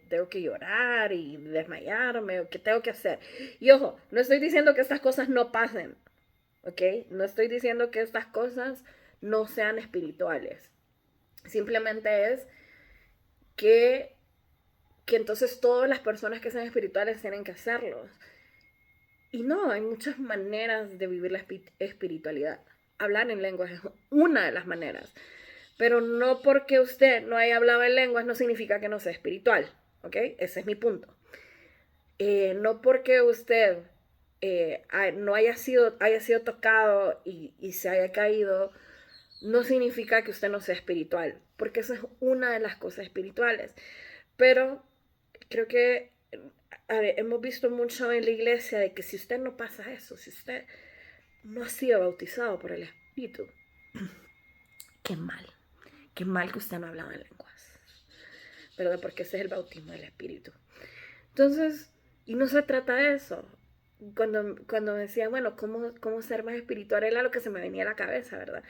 tengo que llorar y desmayarme, o que tengo que hacer. Y ojo, no estoy diciendo que estas cosas no pasen, ¿ok? No estoy diciendo que estas cosas no sean espirituales. Simplemente es que, que entonces todas las personas que sean espirituales tienen que hacerlo. Y no, hay muchas maneras de vivir la espiritualidad. Hablar en lenguas es una de las maneras. Pero no porque usted no haya hablado en lenguas no significa que no sea espiritual. ¿Ok? Ese es mi punto. No porque usted no haya sido tocado y se haya caído, no significa que usted no sea espiritual. Porque eso es una de las cosas espirituales. Pero creo que hemos visto mucho en la iglesia de que si usted no pasa eso, si usted no ha sido bautizado por el Espíritu, qué mal que usted no ha hablado en lenguas, ¿verdad? Porque ese es el bautismo del Espíritu. Entonces, y no se trata de eso. Cuando decía, bueno, ¿cómo ser más espiritual? Era lo que se me venía a la cabeza, ¿verdad?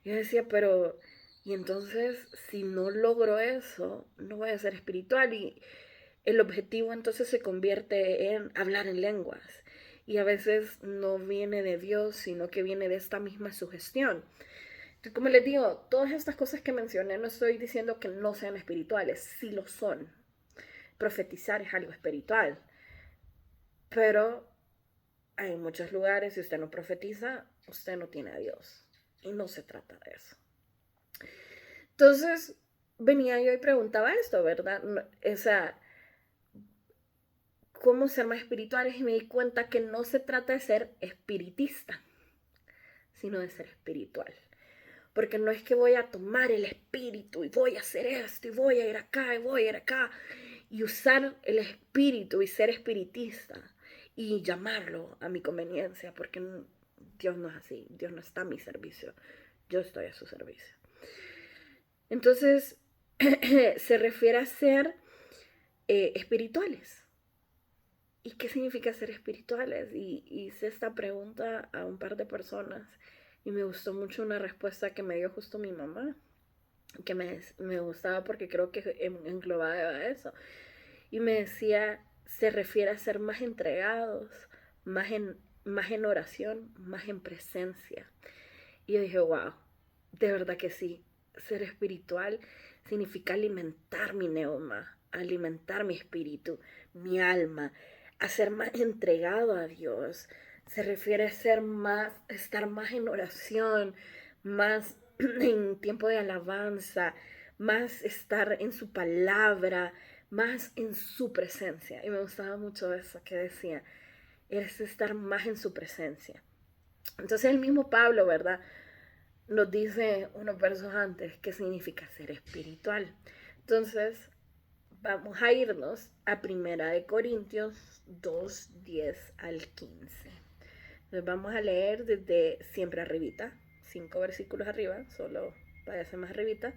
Yo decía, pero, y entonces, si no logro eso, no voy a ser espiritual. Y el objetivo entonces se convierte en hablar en lenguas. Y a veces no viene de Dios, sino que viene de esta misma sugestión. Entonces, como les digo, todas estas cosas que mencioné no estoy diciendo que no sean espirituales, sí lo son. Profetizar es algo espiritual. Pero hay muchos lugares, si usted no profetiza, usted no tiene a Dios. Y no se trata de eso. Entonces, venía yo y preguntaba esto, ¿verdad? O sea, ¿cómo ser más espirituales? Y me di cuenta que no se trata de ser espiritista, sino de ser espiritual. Porque no es que voy a tomar el espíritu y voy a hacer esto y voy a ir acá y voy a ir acá y usar el espíritu y ser espiritista y llamarlo a mi conveniencia, porque Dios no es así, Dios no está a mi servicio, yo estoy a su servicio. Entonces, se refiere a ser espirituales. ¿Y qué significa ser espirituales? Y hice esta pregunta a un par de personas y me gustó mucho una respuesta que me dio justo mi mamá, que me gustaba porque creo que englobaba eso. Y me decía, se refiere a ser más entregados, más en oración, más en presencia. Y yo dije, wow, de verdad que sí. Ser espiritual significa alimentar mi neuma, alimentar mi espíritu, mi alma, a ser más entregado a Dios. Se refiere a estar más en oración, más en tiempo de alabanza, más estar en su palabra, más en su presencia. Y me gustaba mucho eso que decía, es estar más en su presencia. Entonces el mismo Pablo, ¿verdad? Nos dice unos versos antes qué significa ser espiritual. Entonces, vamos a irnos a 1 Corintios 2, 10 al 15. Entonces vamos a leer desde siempre arribita, 5 versículos arriba, solo váyase más arribita.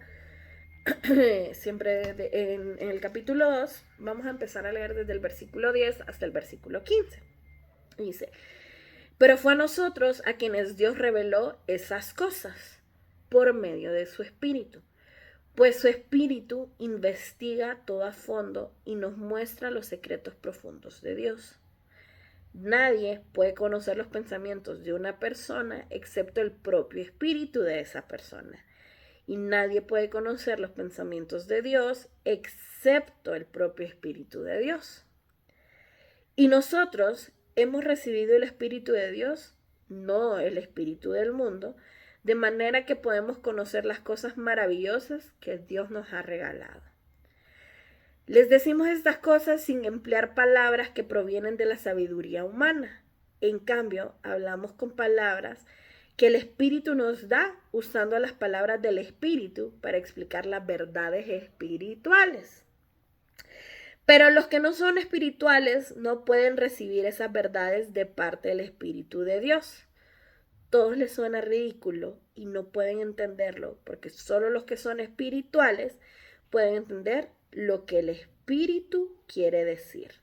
Siempre en el capítulo 2 vamos a empezar a leer desde el versículo 10 hasta el versículo 15. Dice, pero fue a nosotros a quienes Dios reveló esas cosas por medio de su Espíritu, pues su Espíritu investiga todo a fondo y nos muestra los secretos profundos de Dios. Nadie puede conocer los pensamientos de una persona excepto el propio Espíritu de esa persona. Y nadie puede conocer los pensamientos de Dios excepto el propio Espíritu de Dios. Y nosotros hemos recibido el Espíritu de Dios, no el espíritu del mundo, de manera que podemos conocer las cosas maravillosas que Dios nos ha regalado. Les decimos estas cosas sin emplear palabras que provienen de la sabiduría humana. En cambio, hablamos con palabras que el Espíritu nos da usando las palabras del Espíritu para explicar las verdades espirituales. Pero los que no son espirituales no pueden recibir esas verdades de parte del Espíritu de Dios. Todos les suena ridículo y no pueden entenderlo, porque solo los que son espirituales pueden entender lo que el Espíritu quiere decir.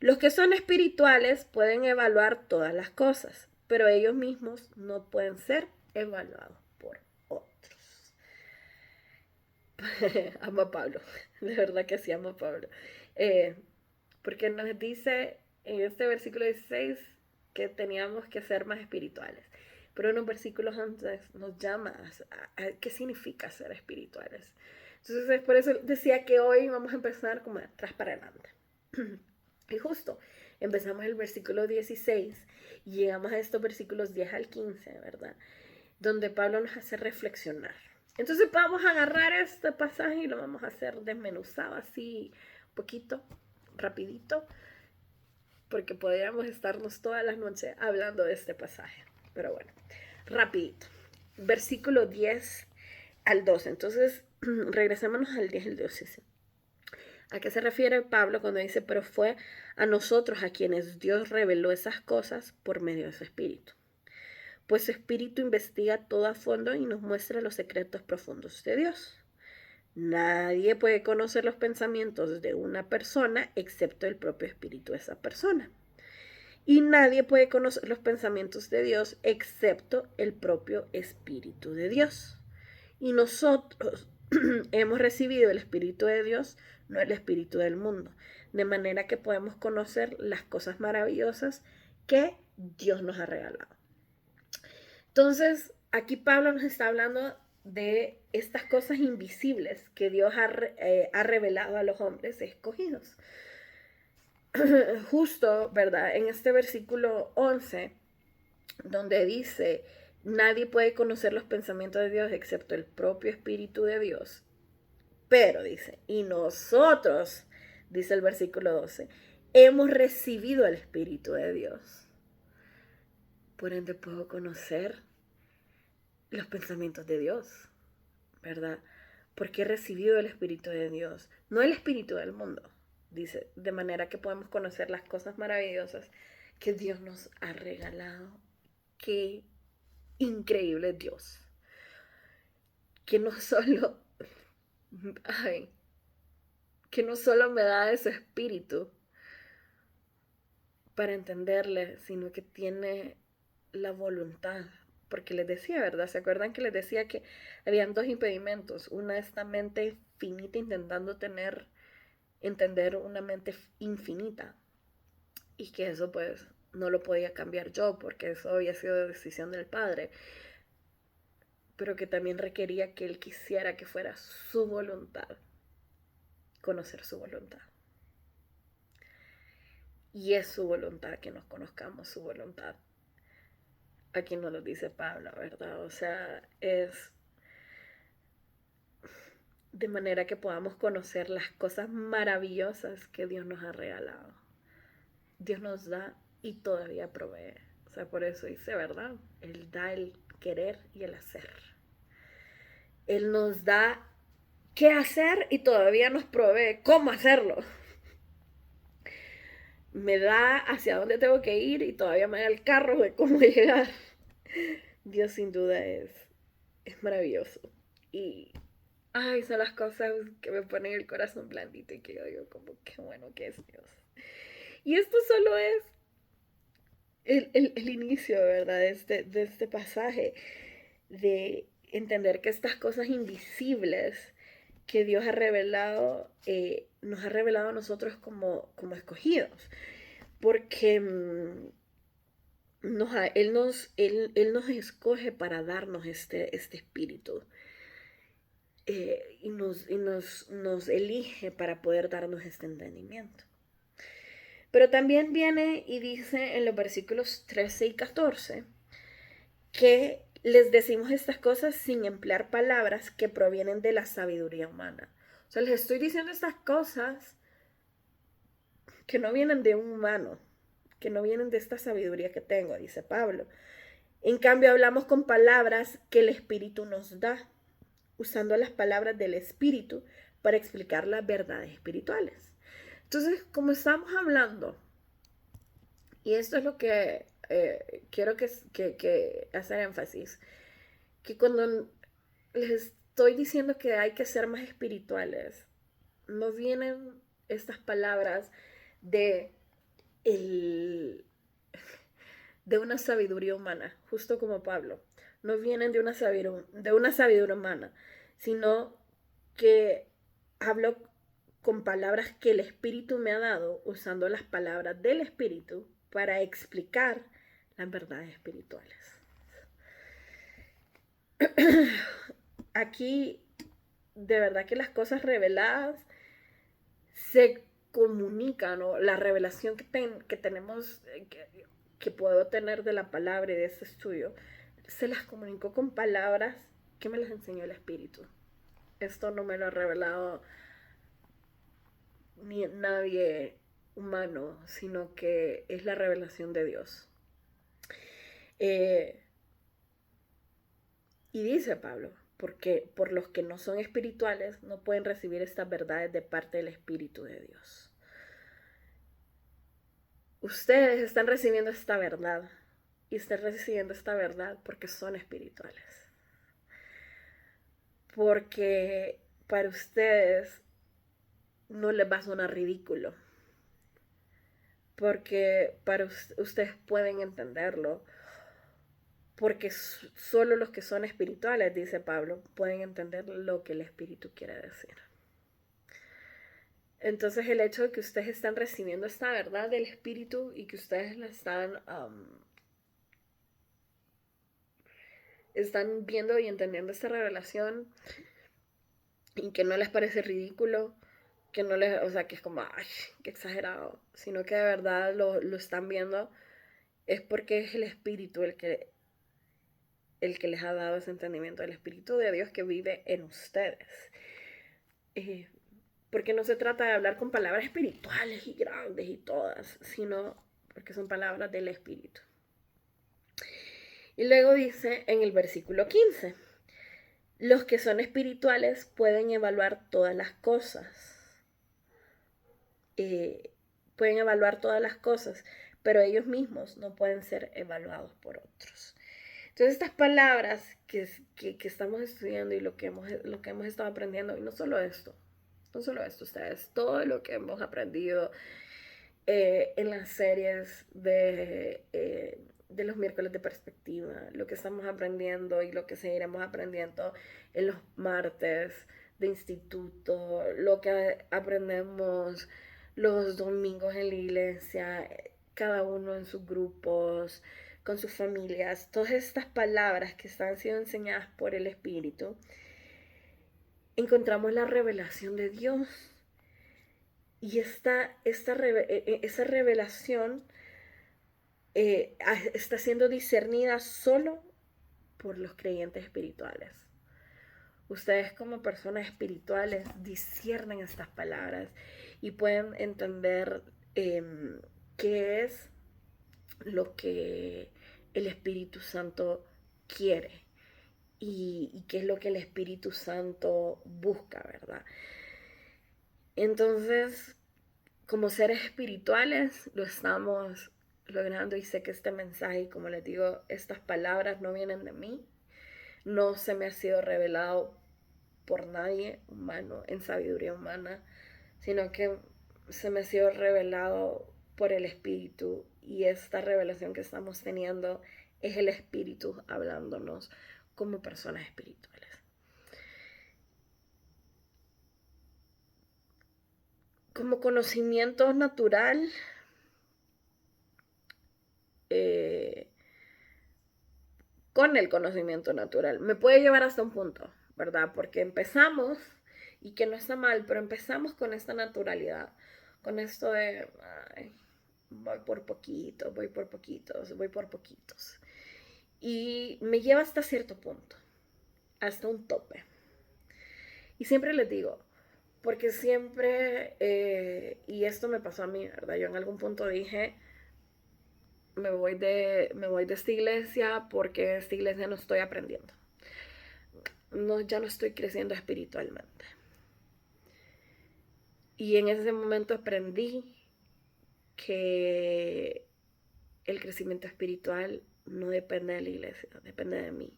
Los que son espirituales pueden evaluar todas las cosas, pero ellos mismos no pueden ser evaluados por otros. Amo a Pablo, de verdad que sí amo a Pablo. Porque nos dice en este versículo 16 que teníamos que ser más espirituales. Pero en los versículos antes nos llama a qué significa ser espirituales. Entonces, por eso decía que hoy vamos a empezar como de atrás para adelante. Y justo empezamos el versículo 16 y llegamos a estos versículos 10 al 15, ¿verdad? Donde Pablo nos hace reflexionar. Entonces vamos a agarrar este pasaje y lo vamos a hacer desmenuzado así un poquito, rapidito, porque podríamos estarnos todas las noches hablando de este pasaje. Pero bueno, rapidito. Versículo 10 al 12. Entonces, regresémonos al 10 y al 12. ¿A qué se refiere Pablo cuando dice, pero fue a nosotros a quienes Dios reveló esas cosas por medio de su Espíritu? Pues su Espíritu investiga todo a fondo y nos muestra los secretos profundos de Dios. Nadie puede conocer los pensamientos de una persona excepto el propio Espíritu de esa persona. Y nadie puede conocer los pensamientos de Dios excepto el propio Espíritu de Dios. Y nosotros hemos recibido el Espíritu de Dios, no el Espíritu del mundo, de manera que podemos conocer las cosas maravillosas que Dios nos ha regalado. Entonces, aquí Pablo nos está hablando de estas cosas invisibles que Dios ha revelado a los hombres escogidos. Justo, ¿verdad? En este versículo 11, donde dice, nadie puede conocer los pensamientos de Dios excepto el propio Espíritu de Dios. Pero dice, y nosotros, dice el versículo 12, hemos recibido el Espíritu de Dios. Por ende puedo conocer los pensamientos de Dios, ¿verdad? Porque he recibido el Espíritu de Dios, no el Espíritu del mundo. Dice, de manera que podemos conocer las cosas maravillosas que Dios nos ha regalado. Qué increíble Dios. Que no solo, que no solo me da de su espíritu para entenderle, sino que tiene la voluntad. Porque les decía, ¿verdad? ¿Se acuerdan que les decía que habían dos impedimentos? Una, esta mente finita intentando entender una mente infinita. Y que eso pues no lo podía cambiar yo porque eso había sido decisión del Padre. Pero que también requería que Él quisiera que fuera su voluntad. Conocer su voluntad. Y es su voluntad que nos conozcamos su voluntad. Aquí nos lo dice Pablo, ¿verdad? O sea, es de manera que podamos conocer las cosas maravillosas que Dios nos ha regalado. Dios nos da y todavía provee. O sea, por eso dice, ¿verdad? Él da el querer y el hacer. Él nos da qué hacer y todavía nos provee cómo hacerlo. Me da hacia dónde tengo que ir y todavía me da el carro de cómo llegar. Dios sin duda es maravilloso. Y ay, son las cosas que me ponen el corazón blandito y que yo digo como qué bueno que es Dios. Y esto solo es el inicio, ¿verdad? De este pasaje, de entender que estas cosas invisibles que Dios ha revelado, nos ha revelado a nosotros como escogidos. Porque él nos escoge para darnos este espíritu. Y nos elige para poder darnos este entendimiento. Pero también viene y dice en los versículos 13 y 14 que les decimos estas cosas sin emplear palabras que provienen de la sabiduría humana. O sea, les estoy diciendo estas cosas que no vienen de un humano, que no vienen de esta sabiduría que tengo, dice Pablo. En cambio, hablamos con palabras que el Espíritu nos da, usando las palabras del Espíritu para explicar las verdades espirituales. Entonces, como estamos hablando, y esto es lo que quiero que hacer énfasis, que cuando les estoy diciendo que hay que ser más espirituales, no vienen estas palabras de, el, de una sabiduría humana, justo como Pablo. No vienen de una sabiduría humana, sino que hablo con palabras que el Espíritu me ha dado, usando las palabras del Espíritu para explicar las verdades espirituales. Aquí, de verdad que las cosas reveladas se comunican, ¿no? La revelación que tenemos, que puedo tener de la palabra y de ese estudio, se las comunicó con palabras que me las enseñó el Espíritu. Esto no me lo ha revelado ni nadie humano, sino que es la revelación de Dios. Y dice Pablo, porque por los que no son espirituales no pueden recibir estas verdades de parte del Espíritu de Dios. Ustedes están recibiendo esta verdad y están recibiendo esta verdad porque son espirituales. Porque para ustedes no les va a sonar ridículo. Porque para ustedes pueden entenderlo. Porque solo los que son espirituales, dice Pablo, pueden entender lo que el Espíritu quiere decir. Entonces el hecho de que ustedes están recibiendo esta verdad del Espíritu y que ustedes la están viendo y entendiendo esta revelación y que no les parece ridículo, que no les, o sea, que es como, ay, qué exagerado, sino que de verdad lo están viendo, es porque es el Espíritu el que les ha dado ese entendimiento, el Espíritu de Dios que vive en ustedes. Porque no se trata de hablar con palabras espirituales y grandes y todas, sino porque son palabras del Espíritu. Y luego dice en el versículo 15, los que son espirituales pueden evaluar todas las cosas. Pueden evaluar todas las cosas, pero ellos mismos no pueden ser evaluados por otros. Entonces estas palabras que estamos estudiando y lo que hemos estado aprendiendo, y no solo esto ustedes, todo lo que hemos aprendido en las series de los miércoles de perspectiva, lo que estamos aprendiendo y lo que seguiremos aprendiendo en los martes de instituto, lo que aprendemos los domingos en la iglesia, cada uno en sus grupos, con sus familias, todas estas palabras que están siendo enseñadas por el Espíritu, encontramos la revelación de Dios. Y esa revelación está siendo discernida solo por los creyentes espirituales. Ustedes como personas espirituales disciernen estas palabras y pueden entender qué es lo que el Espíritu Santo quiere y qué es lo que el Espíritu Santo busca, ¿verdad? Entonces, como seres espirituales, lo estamos logrando y sé que este mensaje, como les digo, estas palabras no vienen de mí, no se me ha sido revelado por nadie humano, en sabiduría humana, sino que se me ha sido revelado por el Espíritu y esta revelación que estamos teniendo es el Espíritu hablándonos como personas espirituales. Como conocimiento natural, con el conocimiento natural, me puede llevar hasta un punto, ¿verdad? Porque empezamos, y que no está mal, pero empezamos con esta naturalidad, con esto de, ay, voy por poquitos, voy por poquitos. Y me lleva hasta cierto punto, hasta un tope. Y siempre les digo, porque siempre, y esto me pasó a mí, ¿verdad? Yo en algún punto dije, me voy de esta iglesia porque en esta iglesia no estoy aprendiendo. No, ya no estoy creciendo espiritualmente. Y en ese momento aprendí que el crecimiento espiritual no depende de la iglesia, depende de mí.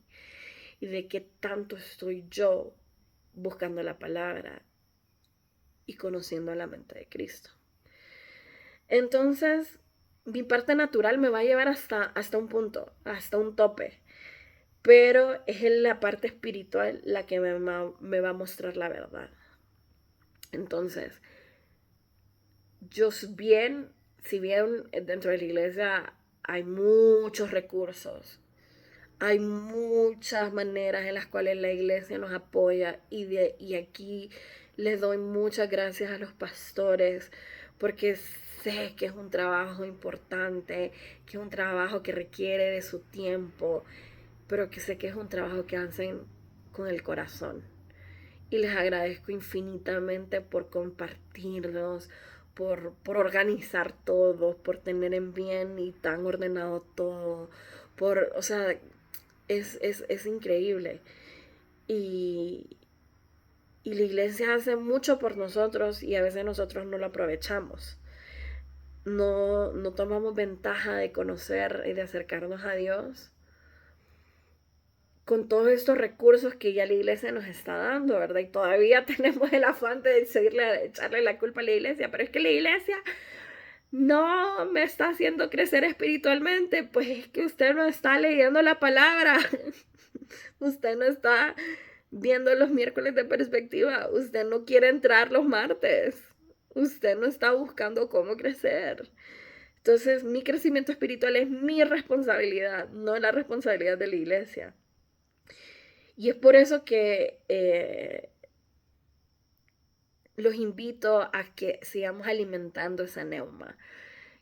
Y de qué tanto estoy yo buscando la palabra y conociendo la mente de Cristo. Entonces, mi parte natural me va a llevar hasta un punto, hasta un tope. Pero es la parte espiritual la que me va a mostrar la verdad. Entonces, si bien dentro de la iglesia hay muchos recursos, hay muchas maneras en las cuales la iglesia nos apoya y aquí les doy muchas gracias a los pastores porque sé que es un trabajo importante, que es un trabajo que requiere de su tiempo, pero que sé que es un trabajo que hacen con el corazón. Y les agradezco infinitamente por compartirlos, por organizar todo, por tener en bien y tan ordenado todo, o sea, es increíble. Y, y la iglesia hace mucho por nosotros y a veces nosotros no lo aprovechamos. No tomamos ventaja de conocer y de acercarnos a Dios con todos estos recursos que ya la iglesia nos está dando, ¿verdad? Y todavía tenemos el afán de echarle la culpa a la iglesia, pero es que la iglesia no me está haciendo crecer espiritualmente, pues es que usted no está leyendo la palabra, usted no está viendo los miércoles de perspectiva, usted no quiere entrar los martes, usted no está buscando cómo crecer. Entonces, mi crecimiento espiritual es mi responsabilidad, no la responsabilidad de la iglesia. Y es por eso que los invito a que sigamos alimentando esa neuma,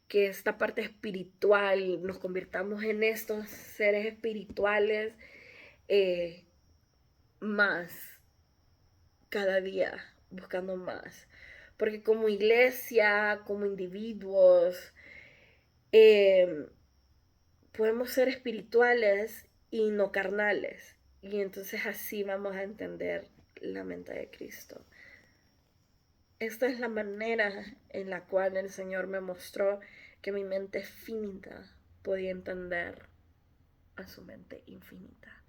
que esta parte espiritual nos convirtamos en estos seres espirituales eh, más, cada día, buscando más. Porque como iglesia, como individuos, eh, podemos ser espirituales y no carnales. Y entonces así vamos a entender la mente de Cristo. Esta es la manera en la cual el Señor me mostró que mi mente finita podía entender a su mente infinita,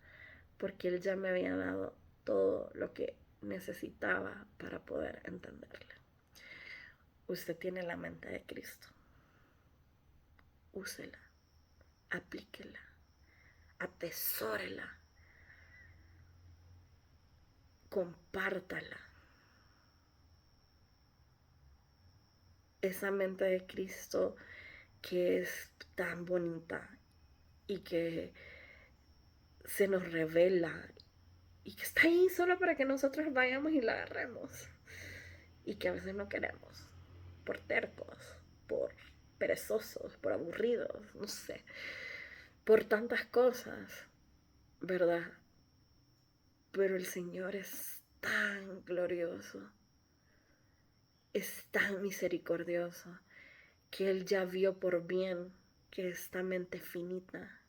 porque Él ya me había dado todo lo que necesitaba para poder entenderle. Usted tiene la mente de Cristo. Úsela, aplíquela, atesórela, compártala. Esa mente de Cristo que es tan bonita y que se nos revela y que está ahí solo para que nosotros vayamos y la agarremos y que a veces no queremos por tercos, por perezosos, por aburridos, no sé, por tantas cosas, ¿verdad? Pero el Señor es tan glorioso, es tan misericordioso, que Él ya vio por bien que esta mente finita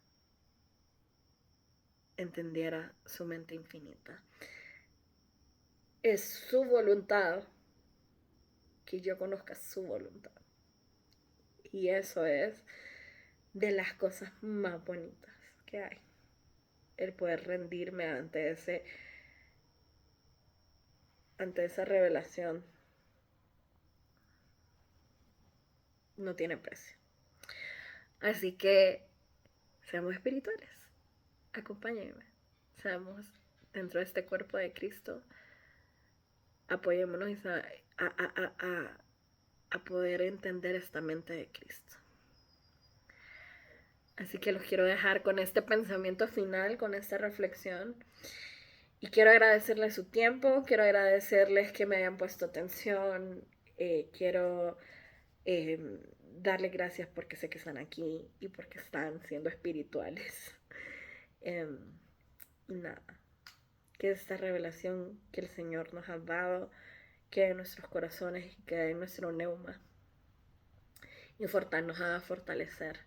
entendiera su mente infinita. Es su voluntad que yo conozca su voluntad. Y eso es de las cosas más bonitas que hay. El poder rendirme ante esa revelación no tiene precio. Así que seamos espirituales. Acompáñenme. Seamos dentro de este cuerpo de Cristo. Apoyémonos a poder entender esta mente de Cristo. Así que los quiero dejar con este pensamiento final, con esta reflexión. Y quiero agradecerles su tiempo, quiero agradecerles que me hayan puesto atención, quiero darles gracias porque sé que están aquí y porque están siendo espirituales. Y nada, que esta revelación que el Señor nos ha dado quede en nuestros corazones y quede en nuestro neuma y nos haga fortalecer.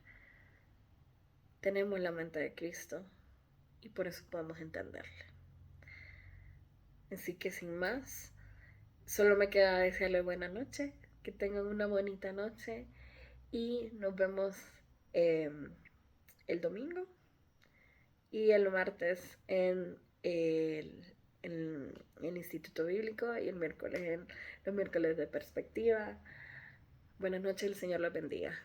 Tenemos la mente de Cristo y por eso podemos entenderle. Así que sin más, Solo me queda desearles buena noche, que tengan una bonita noche y nos vemos eh, el domingo y el martes en el Instituto Bíblico y el miércoles en los miércoles de perspectiva. Buenas noches, el Señor los bendiga.